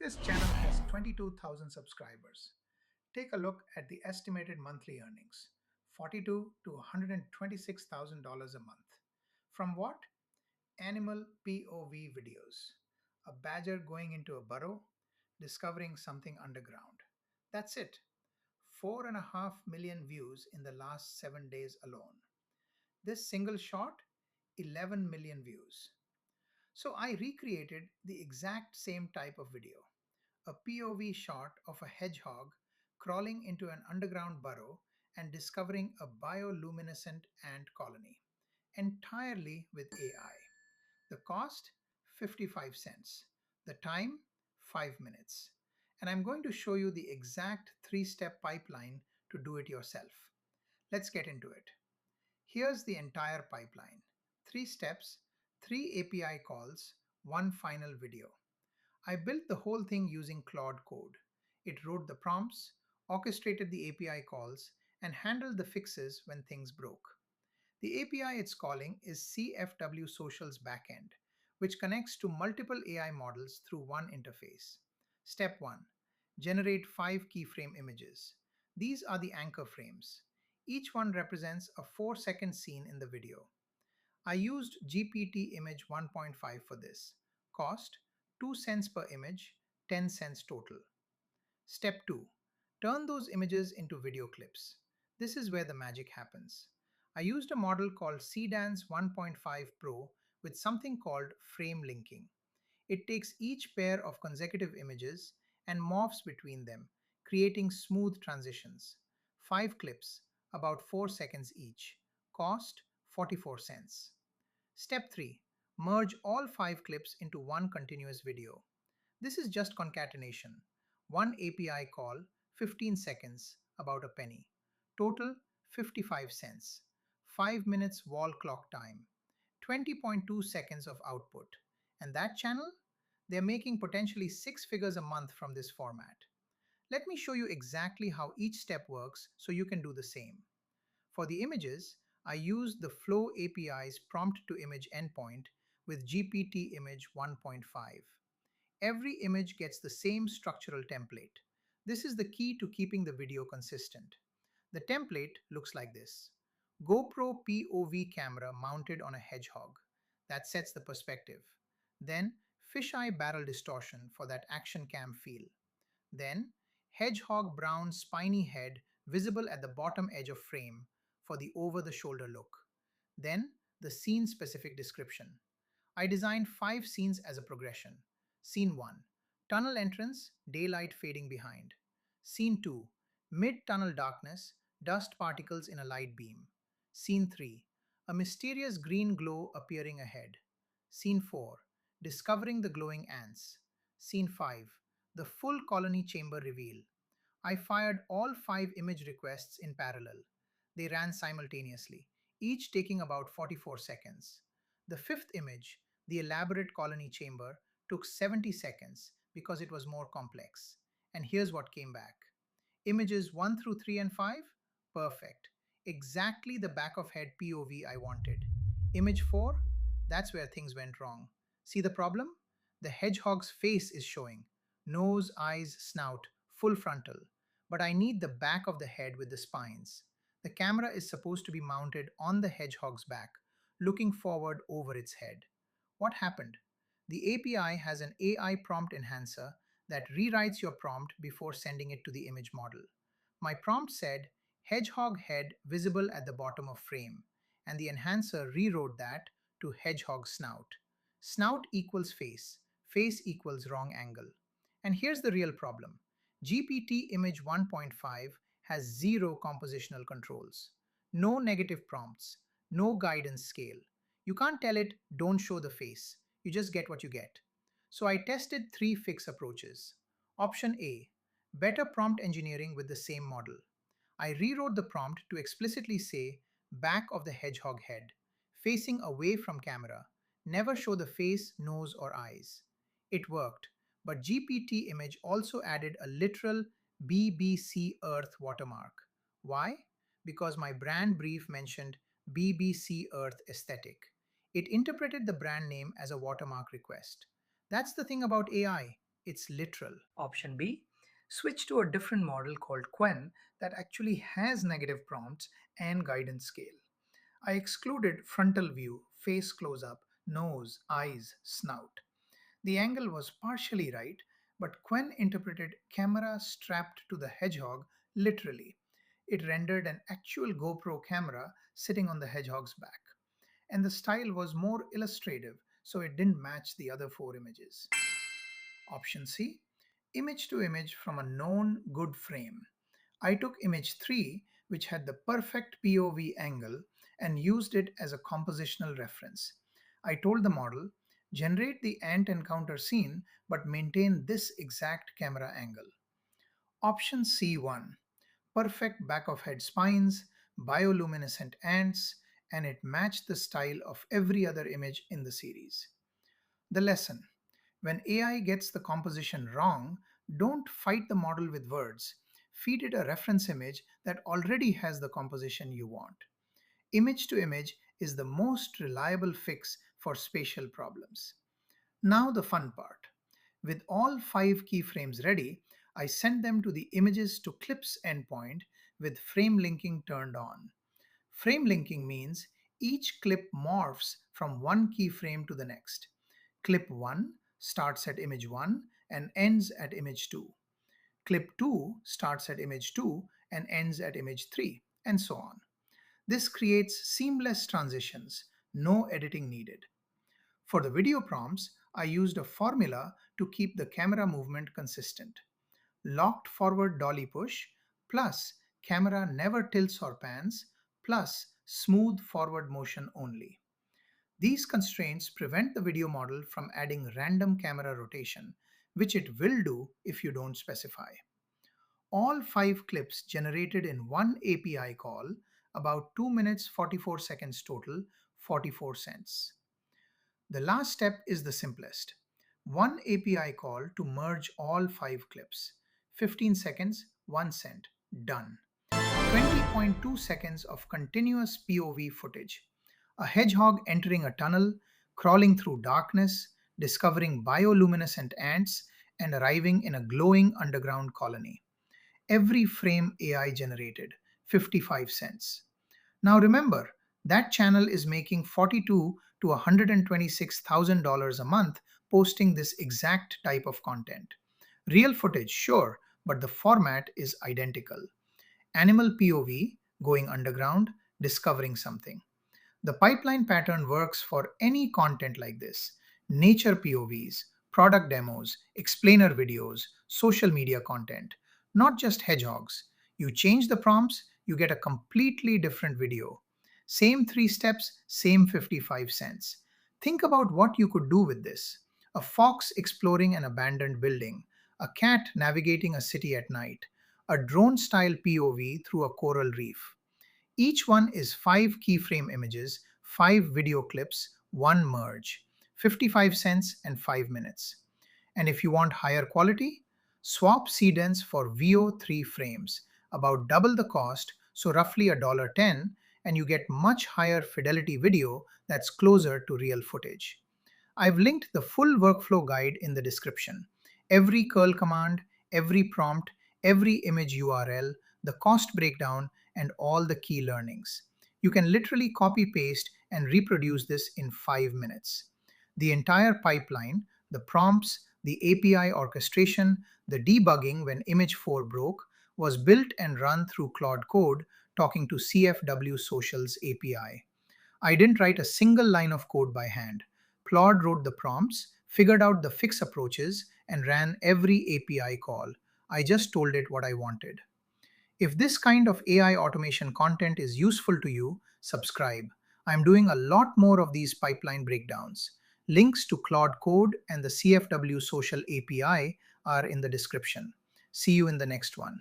This channel has 22,000 subscribers. Take a look at the estimated monthly earnings, $42 to $126,000 a month. From what? Animal POV videos. A badger going into a burrow, discovering something underground. That's it. 4.5 million views in the last 7 days alone. This single shot, 11 million views. So I recreated the exact same type of video, a POV shot of a hedgehog crawling into an underground burrow and discovering a bioluminescent ant colony, entirely with AI. The cost, 55 cents. The time, 5 minutes. And I'm going to show you the exact 3-step pipeline to do it yourself. Let's get into it. Here's the entire pipeline. 3 steps, 3 API calls, 1 final video. I built the whole thing using Claude Code. It wrote the prompts, orchestrated the API calls, and handled the fixes when things broke. The API it's calling is CFW Social's backend, which connects to multiple AI models through one interface. Step 1. Generate 5 keyframe images. These are the anchor frames. Each one represents a 4-second scene in the video. I used GPT Image 1.5 for this. Cost, 2 cents per image, 10 cents total. Step 2. Turn those images into video clips. This is where the magic happens. I used a model called Seedance 1.5 Pro with something called frame linking. It takes each pair of consecutive images and morphs between them, creating smooth transitions. 5 clips, about 4 seconds each. Cost, 44 cents. Step 3. Merge all 5 clips into one continuous video. This is just concatenation. One API call, 15 seconds, about a penny. Total, 55 cents. 5 minutes wall clock time. 20.2 seconds of output. And that channel? They're making potentially 6 figures a month from this format. Let me show you exactly how each step works so you can do the same. For the images, I used the Flow API's prompt to image endpoint with GPT Image 1.5. Every image gets the same structural template. This is the key to keeping the video consistent. The template looks like this. GoPro POV camera mounted on a hedgehog. That sets the perspective. Then fisheye barrel distortion for that action cam feel. Then hedgehog brown spiny head visible at the bottom edge of frame for the over-the-shoulder look. Then the scene-specific description. I designed 5 scenes as a progression. Scene 1. Tunnel entrance, daylight fading behind. Scene 2. Mid-tunnel darkness, dust particles in a light beam. Scene 3. A mysterious green glow appearing ahead. Scene 4. Discovering the glowing ants. Scene 5. The full colony chamber reveal. I fired all 5 image requests in parallel. They ran simultaneously, each taking about 44 seconds. The 5th image, the elaborate colony chamber, took 70 seconds because it was more complex. And here's what came back. Images 1 through 3 and 5? Perfect. Exactly the back of head POV I wanted. Image 4? That's where things went wrong. See the problem? The hedgehog's face is showing. Nose, eyes, snout, full frontal. But I need the back of the head with the spines. The camera is supposed to be mounted on the hedgehog's back, looking forward over its head. What happened? The API has an AI prompt enhancer that rewrites your prompt before sending it to the image model. My prompt said, hedgehog head visible at the bottom of frame, and the enhancer rewrote that to hedgehog snout. Snout equals face equals wrong angle. And here's the real problem. GPT Image 1.5 has zero compositional controls. No negative prompts, no guidance scale. You can't tell it, don't show the face. You just get what you get. So I tested 3 fix approaches. Option A, better prompt engineering with the same model. I rewrote the prompt to explicitly say back of the hedgehog head, facing away from camera, never show the face, nose, or eyes. It worked, but GPT Image also added a literal BBC Earth watermark. Why? Because my brand brief mentioned BBC Earth aesthetic. It interpreted the brand name as a watermark request. That's the thing about AI. it's literal. Option B, switch to a different model called Quen that actually has negative prompts and guidance scale. I excluded frontal view, face close up, nose, eyes, snout. The angle was partially right, but Quen interpreted camera strapped to the hedgehog literally. It rendered an actual GoPro camera sitting on the hedgehog's back. And the style was more illustrative, so it didn't match the other four images. Option C, image to image from a known good frame. I took image 3, which had the perfect POV angle, and used it as a compositional reference. I told the model, generate the ant encounter scene but maintain this exact camera angle. Option C1, perfect back of head spines, bioluminescent ants, and it matched the style of every other image in the series. The lesson: when AI gets the composition wrong, don't fight the model with words. Feed it a reference image that already has the composition you want. Image to image is the most reliable fix for spatial problems. Now, the fun part. With all 5 keyframes ready, I sent them to the images to clips endpoint with frame linking turned on. Frame linking means each clip morphs from one keyframe to the next. Clip 1 starts at image 1 and ends at image 2. Clip 2 starts at image 2 and ends at image 3, and so on. This creates seamless transitions, no editing needed. For the video prompts, I used a formula to keep the camera movement consistent. Locked forward dolly push, plus camera never tilts or pans, plus smooth forward motion only. These constraints prevent the video model from adding random camera rotation, which it will do if you don't specify. All 5 clips generated in one API call, about 2 minutes 44 seconds total, 44 cents. The last step is the simplest. One API call to merge all 5 clips. 15 seconds, 1 cent, done. 20.2 seconds of continuous POV footage. A hedgehog entering a tunnel, crawling through darkness, discovering bioluminescent ants, and arriving in a glowing underground colony. Every frame AI generated, 55 cents. Now remember, that channel is making $42 to $126,000 a month posting this exact type of content. Real footage, sure, but the format is identical. Animal POV, going underground, discovering something. The pipeline pattern works for any content like this: nature POVs, product demos, explainer videos, social media content, not just hedgehogs. You change the prompts, you get a completely different video. Same 3 steps, same 55 cents. Think about what you could do with this: a fox exploring an abandoned building, a cat navigating a city at night, a drone style POV through a coral reef. Each one is 5 keyframe images, 5 video clips, 1 merge, 55 cents and 5 minutes. And if you want higher quality, swap Seedance for VO3 frames, about double the cost, so roughly $1.10, and you get much higher fidelity video that's closer to real footage. I've linked the full workflow guide in the description. Every curl command, every prompt, every image URL, the cost breakdown, and all the key learnings. You can literally copy paste and reproduce this in 5 minutes. The entire pipeline, the prompts, the API orchestration, the debugging when image 4 broke, was built and run through Claude Code talking to CFW Social's API. I didn't write a single line of code by hand. Claude wrote the prompts, figured out the fix approaches, and ran every API call. I just told it what I wanted. If this kind of AI automation content is useful to you, subscribe. I'm doing a lot more of these pipeline breakdowns. Links to Claude Code and the CFW Social API are in the description. See you in the next one.